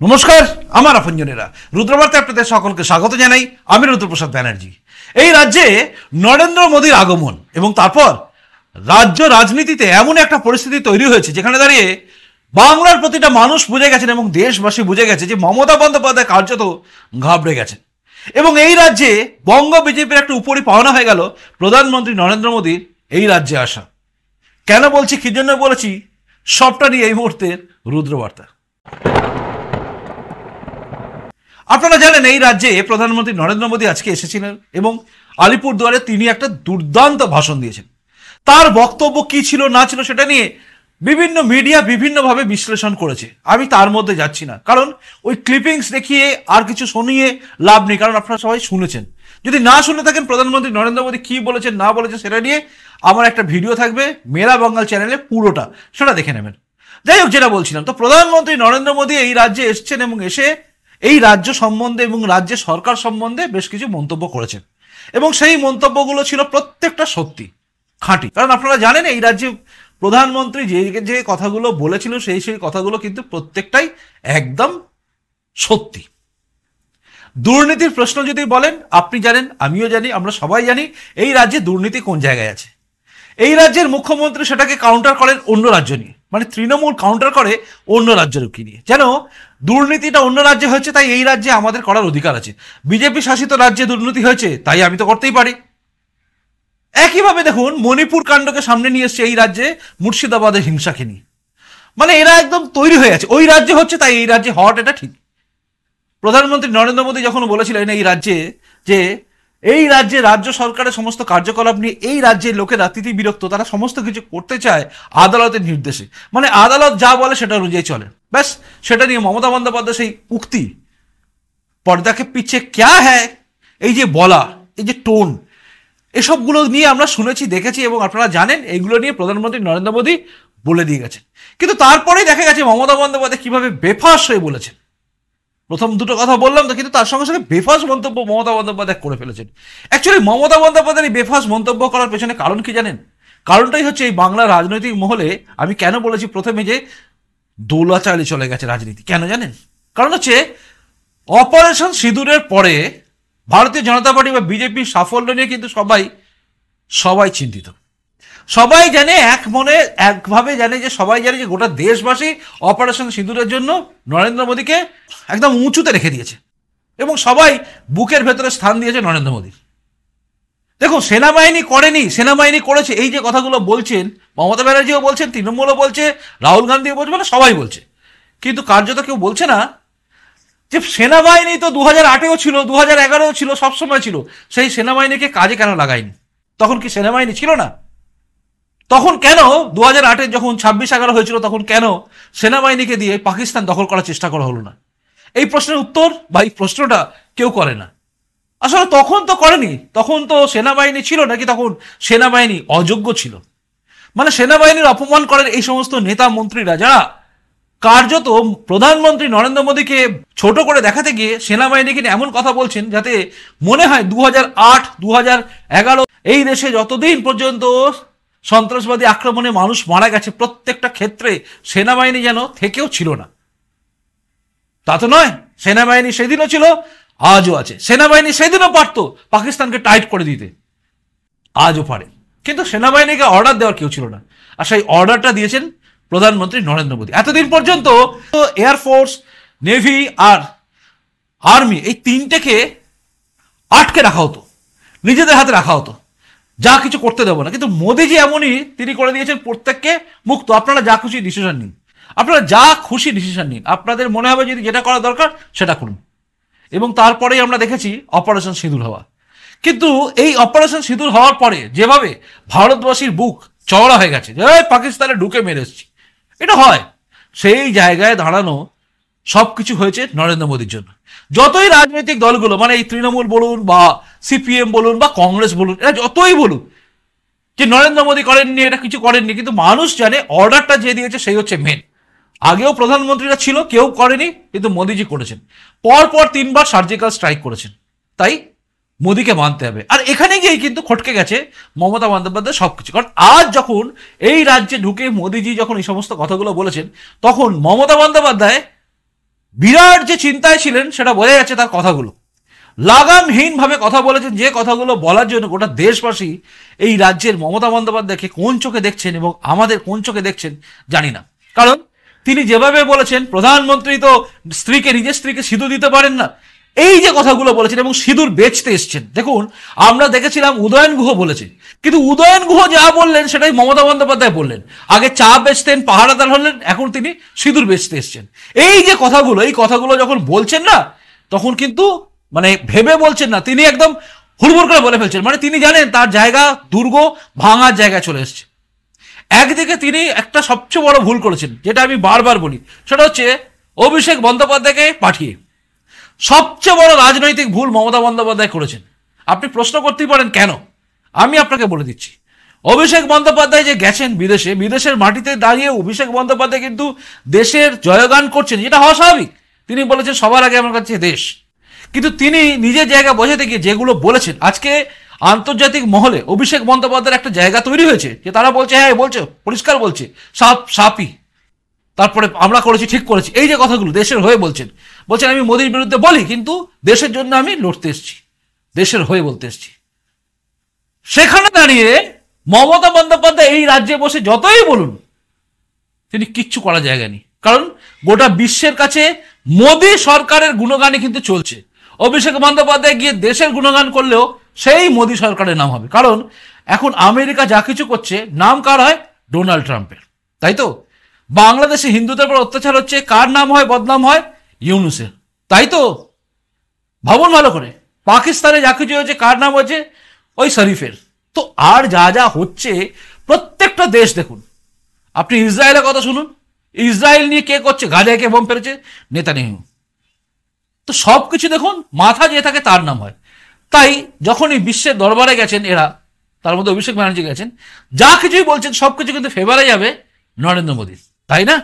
নমস্কার, আমার আপনজনেরা, রুদ্রবার্তে আপনাদের সকলকে স্বাগত জানাই। আমি রুদ্রপ্রসাদ ব্যানার্জি। এই রাজ্যে নরেন্দ্র মোদীর আগমন এবং তারপর রাজ্য রাজনীতিতে এমন একটা পরিস্থিতি তৈরি হয়েছে যেখানে দাঁড়িয়ে বাংলার প্রতিটা মানুষ বুঝে গেছেন এবং দেশবাসী বুঝে গেছে যে মমতা বন্দ্যোপাধ্যায় কার্যত ঘাবড়ে গেছেন। এবং এই রাজ্যে বঙ্গ বিজেপির একটা উপরই পাওনা হয়ে গেল প্রধানমন্ত্রী নরেন্দ্র মোদীর এই রাজ্যে আসা। কেন বলছি, কি জন্য বলেছি, সবটা নিয়ে এই মুহূর্তের রুদ্রবার্তা। আপনারা জানেন এই রাজ্যে প্রধানমন্ত্রী নরেন্দ্র মোদী আজকে এসেছিলেন এবং আলিপুরদুয়ারে তিনি একটা দুর্দান্ত ভাষণ দিয়েছেন। তার বক্তব্য কি ছিল না ছিল সেটা নিয়ে বিভিন্ন মিডিয়া বিভিন্নভাবে বিশ্লেষণ করেছে। আমি তার মধ্যে যাচ্ছি না, কারণ ওই ক্লিপিংস দেখিয়ে আর কিছু শুনিয়ে লাভ নেই, কারণ আপনারা সবাই শুনেছেন। যদি না শুনে থাকেন প্রধানমন্ত্রী নরেন্দ্র মোদী কি বলেছেন না বলেছেন সেটা নিয়ে আমার একটা ভিডিও থাকবে মেরা বাঙ্গাল চ্যানেলে, পুরোটা সেটা দেখে নেবেন। যাই হোক, যেটা বলছিলাম, তো প্রধানমন্ত্রী নরেন্দ্র মোদী এই রাজ্যে এসছেন এবং এসে এই রাজ্য সম্বন্ধে এবং রাজ্যের সরকার সম্বন্ধে বেশ কিছু মন্তব্য করেছেন এবং সেই মন্তব্যগুলো ছিল প্রত্যেকটা সত্যি, খাঁটি। কারণ আপনারা জানেন এই রাজ্যে প্রধানমন্ত্রী যে যে কথাগুলো বলেছিল সেই কথাগুলো কিন্তু প্রত্যেকটাই একদম সত্যি। দুর্নীতির প্রশ্ন যদি বলেন, আপনি জানেন, আমিও জানি, আমরা সবাই জানি এই রাজ্যে দুর্নীতি কোন জায়গায় আছে। এই রাজ্যের মুখ্যমন্ত্রী সেটাকে কাউন্টার করেন অন্য রাজ্য নিয়ে, মানে তৃণমূল কাউন্টার করে অন্য রাজ্যের কি নিয়ে, যেন দুর্নীতিটা অন্য রাজ্যে হয়েছে তাই এই রাজ্যে আমাদের করার অধিকার আছে। বিজেপি শাসিত রাজ্যে দুর্নীতি হয়েছে তাই আমি তো করতেই পারি। একইভাবে দেখুন, মণিপুর কাণ্ডকে সামনে নিয়ে এসছে এই রাজ্যে মুর্শিদাবাদের হিংসাকে নিয়ে। মানে এরা একদম তৈরি হয়ে আছে, ওই রাজ্যে হচ্ছে তাই এই রাজ্যে হওয়াটা এটা ঠিক। প্রধানমন্ত্রী নরেন্দ্র মোদী যখন বলেছিলেন এই রাজ্যে যে এই রাজ্যে রাজ্য সরকারের সমস্ত কার্যকলাপ নিয়ে এই রাজ্যের লোকেরা তিতি বিরক্ত, তারা সমস্ত কিছু করতে চায় আদালতের নির্দেশে, মানে আদালত যা বলে সেটা অনুযায়ী চলে, ব্যাস। সেটা নিয়ে মমতা বন্দ্যোপাধ্যায় সেই উক্তি পর্দাকে পিছে ক্যা হ্যায়, এই যে বলা, এই যে টোন, এসবগুলো নিয়ে আমরা শুনেছি, দেখেছি এবং আপনারা জানেন এইগুলো নিয়ে প্রধানমন্ত্রী নরেন্দ্র মোদী বলে দিয়ে গেছেন। কিন্তু তারপরেই দেখা গেছে মমতা বন্দ্যোপাধ্যায় কিভাবে বেফাঁস হয়ে বলেছেন। প্রথম দুটো কথা বললাম তো, কিন্তু তার সঙ্গে সঙ্গে বেফাঁস মন্তব্য মমতা বন্দ্যোপাধ্যায় করে ফেলেছেন। অ্যাকচুয়ালি মমতা বন্দ্যোপাধ্যায় এই বেফাঁস মন্তব্য করার পেছনে কারণ কি জানেন? কারণটাই হচ্ছে এই বাংলার রাজনৈতিক মহলে, আমি কেন বলেছি প্রথমে যে দোলাচালে চলে গেছে রাজনীতি, কেন জানেন? কারণ হচ্ছে অপারেশন সিঁদুরের পরে ভারতীয় জনতা পার্টি বা বিজেপির সাফল্য নিয়ে কিন্তু সবাই চিন্তিত। সবাই জানে, এক মনে একভাবে জানে, যে সবাই জানে যে গোটা দেশবাসী অপারেশন সিঁদুরের জন্য নরেন্দ্র মোদীকে একদম উঁচুতে রেখে দিয়েছে এবং সবাই বুকের ভেতরে স্থান দিয়েছে নরেন্দ্র মোদীর। দেখুন, সেনাবাহিনী করেনি, সেনাবাহিনী করেছে, এই যে কথাগুলো বলছেন মমতা ব্যানার্জিও বলছেন, তৃণমূলও বলছে, রাহুল গান্ধীও বলছে, মানে সবাই বলছে, কিন্তু কার্যত কেউ বলছে না যে সেনাবাহিনী তো 2008-এও ছিল, 2011-এও ছিল, সবসময় ছিল। সেই সেনাবাহিনীকে কাজে কেন লাগায়নি? তখন কি সেনাবাহিনী ছিল না? তখন কেন 2008-এ যখন 26/11 হয়েছিল তখন কেন সেনাবাহিনীকে দিয়ে পাকিস্তান দখল করার চেষ্টা করা হলো না? এই প্রশ্নের উত্তর বা এই প্রশ্নটা কেউ করে না। আসলে তখন তো করেনি, তখন তো সেনাবাহিনী ছিল নাকি তখন সেনাবাহিনী অযোগ্য ছিল? মানে সেনাবাহিনীর অপমান করেন এই সমস্ত নেতা মন্ত্রীরা, যারা কার্যত প্রধানমন্ত্রী নরেন্দ্র মোদীকে ছোট করে দেখাতে গিয়ে সেনাবাহিনীকে নিয়ে এমন কথা বলছেন যাতে মনে হয় 2008, 2011 এই দেশে যতদিন পর্যন্ত সন্ত্রাসবাদী আক্রমণে মানুষ মারা গেছে প্রত্যেকটা ক্ষেত্রে সেনাবাহিনী যেন থেকেও ছিল না। তা তো নয়, সেনাবাহিনী সেদিনও ছিল, আজও আছে। সেনাবাহিনী সেদিনও পারত পাকিস্তানকে টাইট করে দিতে, আজও পারে, কিন্তু সেনাবাহিনীকে অর্ডার দেওয়ার কেউ ছিল না, আর সেই অর্ডারটা দিয়েছেন প্রধানমন্ত্রী নরেন্দ্র মোদী। এতদিন পর্যন্ত এয়ারফোর্স, নেভি আর আর্মি এই তিনটেকে আটকে রাখা হতো, নিজেদের হাতে রাখা হতো, যা কিছু করতে দেবো না। কিন্তু মোদীজি এমনই, তিনি করে দিয়েছেন প্রত্যেককে মুক্ত, আপনারা যা খুশি ডিসিশন নিন, আপনারা যা খুশি ডিসিশন নিন, আপনাদের মনে হবে যদি যেটা করা দরকার সেটা করুন। এবং তারপরেই আমরা দেখেছি অপারেশন সিঁদুর হওয়া। কিন্তু এই অপারেশন সিঁদুর হওয়ার পরে যেভাবে ভারতবাসীর বুক চওড়া হয়ে গেছে যে পাকিস্তানে ঢুকে মেরে এসেছি, এটা হয়, সেই জায়গায় দাঁড়ানো সবকিছু হয়েছে নরেন্দ্র মোদীর জন্য। যতই রাজনৈতিক দলগুলো, মানে এই তৃণমূল বলুন বা সিপিএম বলুন বা কংগ্রেস বলুন, এরা যতই বলুন যে নরেন্দ্র মোদী করেননি, এটা কিছু করেননি, কিন্তু মানুষ জানে অর্ডারটা যে দিয়েছে সেই হচ্ছে মেন। আগেও প্রধানমন্ত্রীরা ছিল, কেউ করেনি, কিন্তু মোদীজি করেছেন। পর 3বার সার্জিক্যাল স্ট্রাইক করেছেন, তাই মোদীকে মানতে হবে। আর এখানে গিয়েই কিন্তু খটকে গেছে মমতা বন্দ্যোপাধ্যায় সবকিছু। কারণ আজ যখন এই রাজ্যে ঢুকে মোদীজি যখন এই সমস্ত কথাগুলো বলেছেন, তখন মমতা বন্দ্যোপাধ্যায় বিরাট যে চিন্তায় ছিলেন সেটা বোঝা যাচ্ছে তার কথাগুলো। লাগামহীন ভাবে কথা বলেছেন, যে কথাগুলো বলার জন্য গোটা দেশবাসী এই রাজ্যের মমতা বন্দ্যোপাধ্যায়কে কোন চোখে দেখছেন এবং আমাদের কোন চোখে দেখছেন জানি না। কারণ তিনি যেভাবে বলেছেন, প্রধানমন্ত্রী তো নিজের স্ত্রীকে সিঁদুর দিতে পারেন না, এই যে কথাগুলো বলেছেন এবং সিঁদুর বেচতে এসছেন। দেখুন, আমরা দেখেছিলাম উদয়ন গুহ বলেছে, কিন্তু উদয়ন গুহ যা বললেন সেটাই মমতা বন্দ্যোপাধ্যায় বললেন। আগে চা বেচতেন, পাহারাদার হলেন, এখন তিনি সিঁদুর বেচতে এসছেন। এই যে কথাগুলো, এই কথাগুলো যখন বলছেন না, তখন কিন্তু মানে ভেবে বলছেন না, তিনি একদম হুড়মুড় করে বলে ফেলছেন। মানে তিনি জানেন তার জায়গা দুর্গ ভাঙার জায়গায় চলে এসছে। একদিকে তিনি একটা সবচেয়ে বড় ভুল করেছেন, যেটা আমি বারবার বলি, সেটা হচ্ছে অভিষেক বন্দ্যোপাধ্যায়কে পাঠিয়ে। সবচেয়ে বড় রাজনৈতিক ভুল মমতা বন্দ্যোপাধ্যায় করেছেন। আপনি প্রশ্ন করতেই পারেন কেন, আমি আপনাকে বলে দিচ্ছি। অভিষেক বন্দ্যোপাধ্যায় যে গেছেন বিদেশে, বিদেশের মাটিতে দাঁড়িয়ে অভিষেক বন্দ্যোপাধ্যায় কিন্তু দেশের জয়গান করছেন, যেটা হওয়া স্বাভাবিক। তিনি বলেছেন সবার আগে আমার কাছে দেশ, কিন্তু তিনি নিজের জায়গা বোঝাতে গিয়ে যেগুলো বলেছেন, আজকে আন্তর্জাতিক মহলে অভিষেক বন্দ্যোপাধ্যায়ের একটা জায়গা তৈরি হয়েছে, যে তারা বলছে হ্যাঁ বলছে, পরিষ্কার বলছে সাপই, তারপরে আমরা করেছি, ঠিক করেছি, এই যে কথাগুলো দেশের হয়ে বলছেন আমি মোদির বিরুদ্ধে বলি, কিন্তু দেশের জন্য আমি লড়তে এসেছি, দেশের হয়ে বলতে এসেছি। সেখানে দাঁড়িয়ে মমতা বন্দ্যোপাধ্যায় এই রাজ্যে বসে যতই বলুন, তিনি কিচ্ছু করার জায়গা নেই। কারণ গোটা বিশ্বের কাছে মোদী সরকারের গুণগানই কিন্তু চলছে। অভিষেক বন্দ্যোপাধ্যায় গিয়ে দেশের গুণগান করলেও সেই মোদী সরকারের নাম হবে। কারণ এখন আমেরিকা যা কিছু করছে, নাম কার হয়? ডোনাল্ড ট্রাম্পের, তাই তো? বাংলাদেশে হিন্দুদের উপর অত্যাচার হচ্ছে, কার নাম হয়? বদনাম হয় ইউনুসের, তাই তো? ভাবুন ভালো করে, পাকিস্তানে যা কিছু হয়েছে, কার নাম হয়েছে? ওই শরীফের। তো আর যা যা হচ্ছে প্রত্যেকটা দেশ দেখুন। আপনি ইসরায়েলের কথা শুনুন, ইসরায়েল নিয়ে কে করছে? গাজায় কে বোম ফেলেছে? নেতানিয়াহু। তো সবকিছু দেখুন, মাথা যে থাকে তার নাম হয়। তাই যখনই বিশ্বের দরবারে গেছেন এরা, তার মধ্যে অভিষেক ব্যানার্জি গেছেন, যা কিছুই বলছেন সবকিছু কিন্তু ফেভারে যাবে নরেন্দ্র মোদী, তাই না?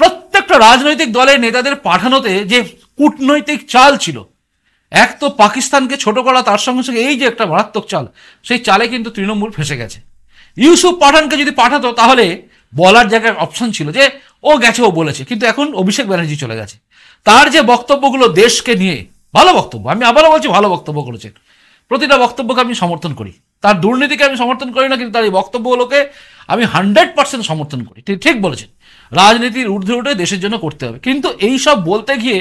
প্রত্যেকটা রাজনৈতিক দলের নেতাদের পাঠানোতে যে কূটনৈতিক চাল ছিল, এক তো পাকিস্তানকে ছোট করা, তার সঙ্গে সঙ্গে এই যে একটা মারাত্মক চাল, সেই চালে কিন্তু তৃণমূল ফেসে গেছে। ইউসুফ পাঠানকে যদি পাঠাতো তাহলে বলার জায়গায় অপশন ছিল যে ও গেছে, ও বলেছে, কিন্তু এখন অভিষেক ব্যানার্জি চলে গেছে। তার যে বক্তব্যগুলো দেশকে নিয়ে, ভালো বক্তব্য, আমি আবারও বলছি ভালো বক্তব্য করেছেন, প্রতিটা বক্তব্যকে আমি সমর্থন করি। তার দুর্নীতিকে আমি সমর্থন করি না, কিন্তু তার এই বক্তব্যগুলোকে আমি 100% সমর্থন করি। ঠিক বলেছেন, রাজনীতির ঊর্ধ্বে উঠে দেশের জন্য করতে হবে। কিন্তু এই সব বলতে গিয়ে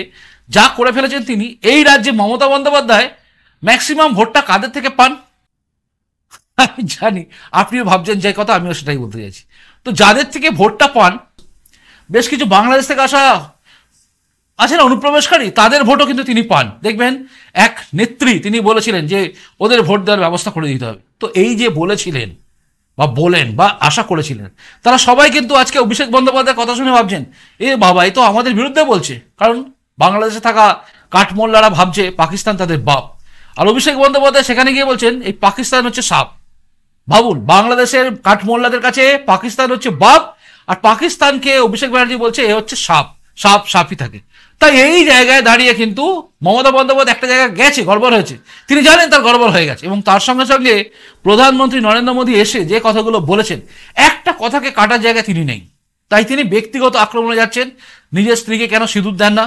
যা করে ফেলেছেন তিনি, এই রাজ্যে মমতা বন্দ্যোপাধ্যায় ম্যাক্সিমাম ভোটটা কাদের থেকে পান আমি জানি, আপনিও ভাবছেন যে কথা, আমিও সেটাই বলতে চাইছি। তো যাদের থেকে ভোটটা পান, বেশ কিছু বাংলাদেশ থেকে আসা আছে না অনুপ্রবেশকারী, তাদের ভোটও কিন্তু তিনি পান। দেখবেন এক নেত্রী তিনি বলেছিলেন যে ওদের ভোট দেওয়ার ব্যবস্থা করে দিতে হবে। তো এই যে বলেছিলেন বা বলেন বা আশা করেছিলেন, তারা সবাই কিন্তু আজকে অভিষেক বন্দ্যোপাধ্যায়ের কথা শুনে ভাবছেন এ বাবা, এই তো আমাদের বিরুদ্ধে বলছে। কারণ বাংলাদেশে থাকা কাঠমোল্লারা ভাবছে পাকিস্তান তাদের বাপ, আর অভিষেক বন্দ্যোপাধ্যায় সেখানে গিয়ে বলছেন এই পাকিস্তান হচ্ছে সাপ। ভাবুন, বাংলাদেশের কাঠমোল্লাদের কাছে পাকিস্তান হচ্ছে বাপ, আর পাকিস্তানকে অভিষেক ব্যানার্জি বলছে এ হচ্ছে সাপ, সাপই থাকে। তাই এই জায়গায় দাঁড়িয়ে কিন্তু মমতা বন্দ্যোপাধ্যায় একটা জায়গায় গেছে, গড়বড় হয়েছে, তিনি জানেন তার গড়বড় হয়ে গেছে। এবং তার সঙ্গে সঙ্গে প্রধানমন্ত্রী নরেন্দ্র মোদী এসে যে কথাগুলো বলেছেন, একটা কথাকে কাটার জায়গায় তিনি নেই। তাই তিনি ব্যক্তিগত আক্রমণে যাচ্ছেন। নিজের স্ত্রীকে কেন সিঁদুর দেন না,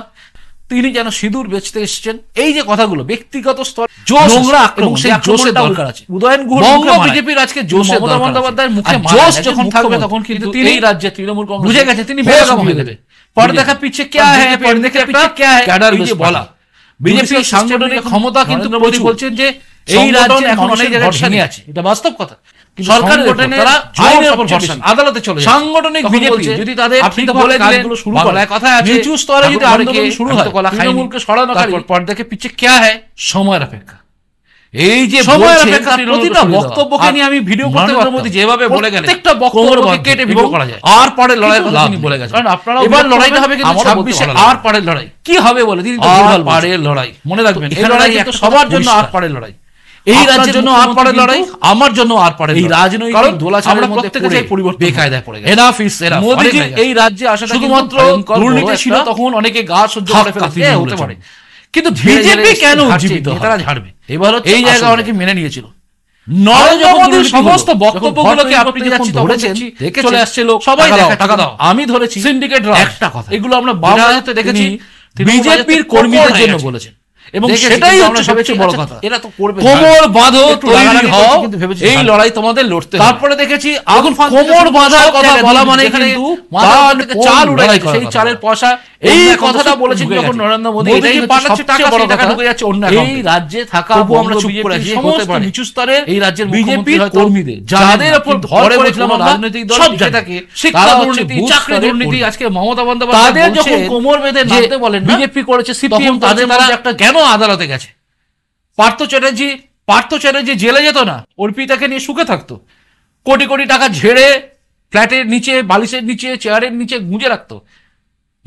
তিনি যেন সিঁদুর বেচতে এসেছেন, এই যে কথাগুলো ব্যক্তিগত স্তর, নোংরা আক্রমণ, সেই জোশের দরকার আছে। উদয়ন গুহ বিজেপির আজকে মমতা বন্দ্যোপাধ্যায়ের মুখে জোশ যখন থাকবে, তখন কিন্তু তিনি এই রাজ্যে তৃণমূল কংগ্রেস বুঝে গেছে তিনি বেগম হয়ে দেবে। पर्दे के पीछे क्या है, पर्दे के पीछे क्या है, ক্যাডার এই যে বলা বিজেপির সাংগঠনিক ক্ষমতা কিন্তু মোদী বলছেন যে এই রাজ্যে এখন অনেক জায়গায় ভেঙে আছে, এটা বাস্তব কথা। সরকারের গঠনে তারা আইনের উপর ভরসা, আদালতে চলে যায়। সাংগঠনিক বিজেপি যদি তাদের ঠিক বলে কাজগুলো শুরু করে, কথা আছে নিচু স্তরে যদি আন্দোলন শুরু হয়, তৃণমূলকে সরানো তারপর पर्दे के पीछे क्या है, সময়ের অপেক্ষা। এই যে সময়ের অপেক্ষা, প্রতিটা বক্তব্যকে নিয়ে আমি ভিডিও করতে পারবো, মোদী যেভাবে বলে গেলেন প্রত্যেকটা বক্তব্যকে কেটে ভিডিও করা যায়। আর পারের লড়াই কথা তিনি বলে গেছেন, কারণ আপনারা এবার লড়াইটা হবে কিন্তু 26 আর পারের লড়াই। কি হবে বলে তিনি তো ভুলভাল পারের লড়াই, মনে রাখবেন এই লড়াই কিন্তু সবার জন্য আর পারের লড়াই, এই রাজ্যের জন্য আর পারের লড়াই, আমার জন্য আর পারের লড়াই। এই রাজনৈতিক দোলাচলের মধ্যে প্রত্যেকটাই পরিবর্তন, বেকায়দায় পড়ে গেছে। Enough is enough. মোদী এই রাজ্যে আসাটা শুধুমাত্র দুর্নীতি ছিল, তখন অনেকে গা সহ্য করে ফেলতে হতে পারে, কিন্তু বিজেপি কেন জীবিত, তারা ঝাড়বে। এবার এই জায়গা অনেকে মেনে নিয়েছিল, নরেন্দ্র মোদীর সমস্ত বক্তব্যগুলোকে আপনি যখন ধরেছেন, চলে আসছে লোক, সবাই টাকা দাও, আমি ধরেছি সিন্ডিকেট একটা কথা, এগুলো আমরা বাংলাতে দেখেছি বিজেপির কর্মীদের জন্য বলেছেন, এবং সেটাই হচ্ছে সবচেয়ে বড় কথা। এরা তো করবে, কোমর বাঁধো, তৈরি হও, এই লড়াই তোমাদের লড়তে। তারপরে দেখেছি এখন কোমর বাঁধার কথা বলা মানে কিন্তু চাল উড়ে গেছে, সেই চালের পয়সা, এই কথাটা বলেছেন যখন নরেন্দ্র মোদী, এটাই হচ্ছে টাকা বড় টাকা ঢুকে যাচ্ছে অন্য এই রাজ্যে থাকা, আমরা চুপ করে আছি, হতে পারে নিচু স্তরের এই রাজ্যের বিজেপির কর্মীদের, যাদের উপর ভর করেছিলাম রাজনৈতিক দল টিকে থাকে, শিক্ষা দুর্নীতি, চাকরি দুর্নীতি, আজকে মমতা বন্দ্যোপাধ্যায় তাদের যখন কোমর বেঁধে নাচতে বলেন বিজেপি করেছে, সিপিএম, তাদের মধ্যে একটা কেন আদালতে গেছে। পার্থ চ্যাটার্জি জেলে যেত না, অর্পিতাকে নিয়ে সুখে থাকতো, কোটি কোটি টাকা ঝেড়ে ফ্ল্যাটের নিচে, বালিশের নিচে, চেয়ারের নিচে গুঁজে রাখতো।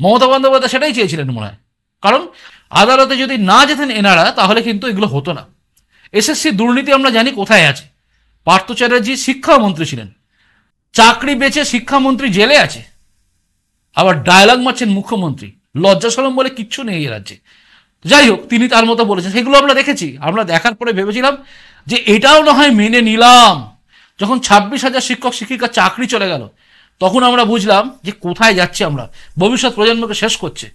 মমতা বন্দ্যোপাধ্যায় সেটাই চেয়েছিলেন মনে হয়, কারণ আদালতে যদি না যেতেন এনারা, তাহলে কিন্তু এগুলো হতো না। এসএসসি দুর্নীতি আমরা জানি কোথায় আছে। পার্থ চ্যাটার্জি শিক্ষামন্ত্রী ছিলেন, চাকরি বেচে শিক্ষামন্ত্রী জেলে আছে, আবার ডায়লগ মারছেন মুখ্যমন্ত্রী। লজ্জা শরম বলে কিচ্ছু নেই এই রাজ্যে। যাই হোক, তিনি তার মতো বলেছেন, সেগুলো আমরা দেখেছি। আমরা দেখার পরে ভেবেছিলাম যে এটাও না হয় মেনে নিলাম। যখন 26,000 শিক্ষক শিক্ষিকার চাকরি চলে গেল, তখন আমরা বুঝলাম যে কোথায় যাচ্ছে আমরা, ভবিষ্যৎ প্রজন্মকে শেষ করছে।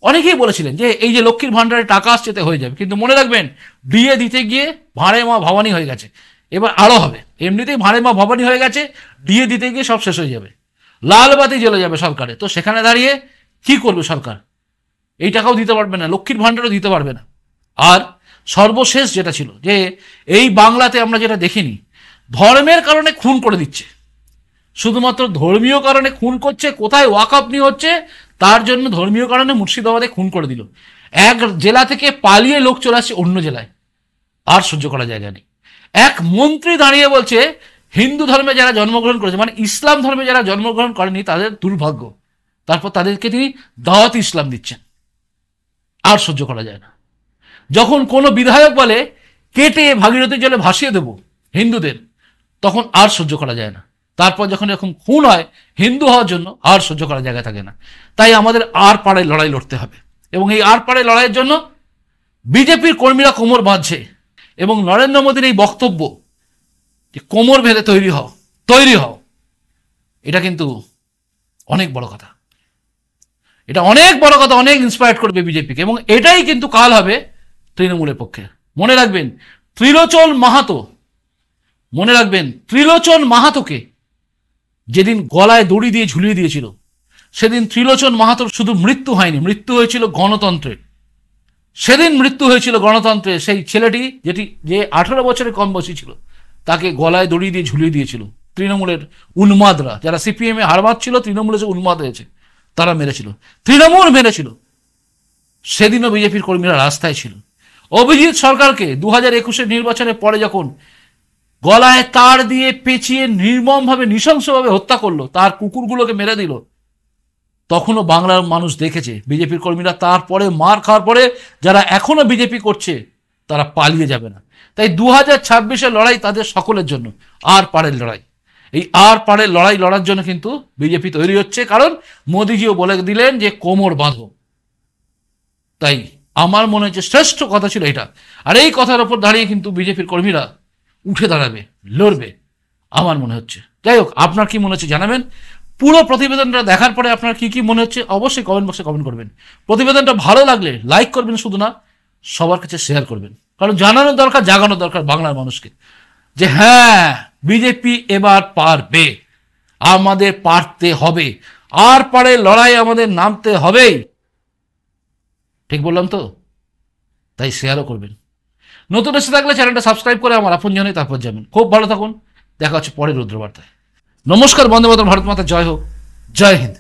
অনেকেই বলেছিলেন যে এই যে লক্ষ্মীর ভাণ্ডারে টাকা আসছে তে হয়ে যাবে, কিন্তু মনে রাখবেন বিয়ে দিতে গিয়ে ভাঁড়ে মা ভবানী হয়ে গেছে, এবার আরও হবে। এমনিতেই ভাঁড়ে মা ভবানী হয়ে গেছে, বিয়ে দিতে গিয়ে সব শেষ হয়ে যাবে, লাল বাতি জ্বলে যাবে সরকারে। তো সেখানে দাঁড়িয়ে কি করবে সরকার? এই টাকাও দিতে পারবে না, লক্ষ্মীর ভাণ্ডারও দিতে পারবে না। আর সর্বশেষ যেটা ছিল যে এই বাংলাতে আমরা যেটা দেখিনি, ধর্মের কারণে খুন করে দিচ্ছে, শুধুমাত্র ধর্মীয় কারণে খুন করছে। কোথায় ওয়াকআপ নিয়ে হচ্ছে, তার জন্য ধর্মীয় কারণে মুর্শিদাবাদে খুন করে দিল। এক জেলা থেকে পালিয়ে লোক চলে আসছে অন্য জেলায়, আর সহ্য করা জায়গা নেই। এক মন্ত্রী দাঁড়িয়ে বলছে হিন্দু ধর্মে যারা জন্মগ্রহণ করেছে, মানে ইসলাম ধর্মে যারা জন্মগ্রহণ করেনি তাদের দুর্ভাগ্য, তারপর তাদেরকে তিনি দাওয়াত ইসলাম দিচ্ছেন। আর সহ্য করা যায় না। যখন কোনো বিধায়ক বলে কেটে ভাগীরথীর জলে ভাসিয়ে দেব হিন্দুদের, তখন আর সহ্য করা যায় না। তারপর যখন এরকম খুন হয় হিন্দু হওয়ার জন্য, আর সহ্য করার জায়গা থাকে না। তাই আমাদের আর পাড়ায় লড়াই লড়তে হবে, এবং এই আর পাড়ায় লড়াইয়ের জন্য বিজেপির কর্মীরা কোমর বাঁধছে। এবং নরেন্দ্র মোদীর এই বক্তব্য যে কোমর বেঁধে তৈরি হও, এটা কিন্তু অনেক বড় কথা। এটা অনেক বড় কথা, অনেক ইন্সপায়ার করবে বিজেপিকে, এবং এটাই কিন্তু কাল হবে তৃণমূলের পক্ষে। মনে রাখবেন ত্রিলোচন মাহাতোকে যেদিন গলায় দড়ি দিয়ে ঝুলিয়ে দিয়েছিল, সেদিন ত্রিলোচন মাহাতোর শুধু মৃত্যু হয়নি, মৃত্যু হয়েছিল গণতন্ত্রের। সেদিন মৃত্যু হয়েছিল গণতন্ত্রের। সেই ছেলেটি যে 18 বছরের কম বয়সী ছিল, তাকে গলায় দড়ি দিয়ে ঝুলিয়ে দিয়েছিল তৃণমূলের উন্মাদরা, যারা সিপিএমে হারবাদ ছিল, তৃণমূলে যে উন্মাদ হয়েছে তারা মেরেছিল, তৃণমূল মেরেছিল। সেদিনও বিজেপির কর্মীরা রাস্তায় ছিল। অভিজিৎ সরকারকে 2021-এর নির্বাচনের পরে যখন গলায় তার দিয়ে পেঁচিয়ে নির্মমভাবে নৃশংসভাবে হত্যা করলো, তার কুকুরগুলোকে মেরে দিল, তখনও বাংলার মানুষ দেখেছে বিজেপির কর্মীরা তারপরে মার খাওয়ার পরে যারা এখনো বিজেপি করছে তারা পালিয়ে যাবে না। তাই 2026-এর লড়াই তাদের সকলের জন্য, আর পাড়ের লড়াই। এই আর পাড়ের লড়াই লড়ার জন্য কিন্তু বিজেপি তৈরি হচ্ছে, কারণ মোদিজিও বলে দিলেন যে কোমর বাঁধো। তাই আমার মনে হচ্ছে শ্রেষ্ঠ কথা ছিল এটা। আর এই কথার উপর দাঁড়িয়ে কিন্তু বিজেপির কর্মীরা উঠে দাঁড়াবে, লড়বে আমার মনে হচ্ছে। যাই হোক, আপনার কি মনে হচ্ছে জানাবেন। পুরো প্রতিবেদনটা দেখার পরে আপনার কি কি মনে হচ্ছে অবশ্যই কমেন্ট বক্সে কমেন্ট করবেন। প্রতিবেদনটা ভালো লাগলে লাইক করবেন, শুধু না সবার কাছে শেয়ার করবেন, কারণ জানানোর দরকার, জাগানোর দরকার বাংলার মানুষকে যে হ্যাঁ, বিজেপি এবার পারবে, আমাদের পারতে হবে, আর পারে লড়াই আমাদের নামতে হবেই। ঠিক বললাম তো? তাই শেয়ারও করবেন। নতুন এসে থাকলে চ্যানেলটা সাবস্ক্রাইব করে আমার আপন জনে তারপর যাবেন। খুব ভালো থাকুন, দেখা হচ্ছে পরের রুদ্রবার্তায়। নমস্কার, বন্দে মাতরম, ভারত মাতা জয় হোক, জয় হিন্দ।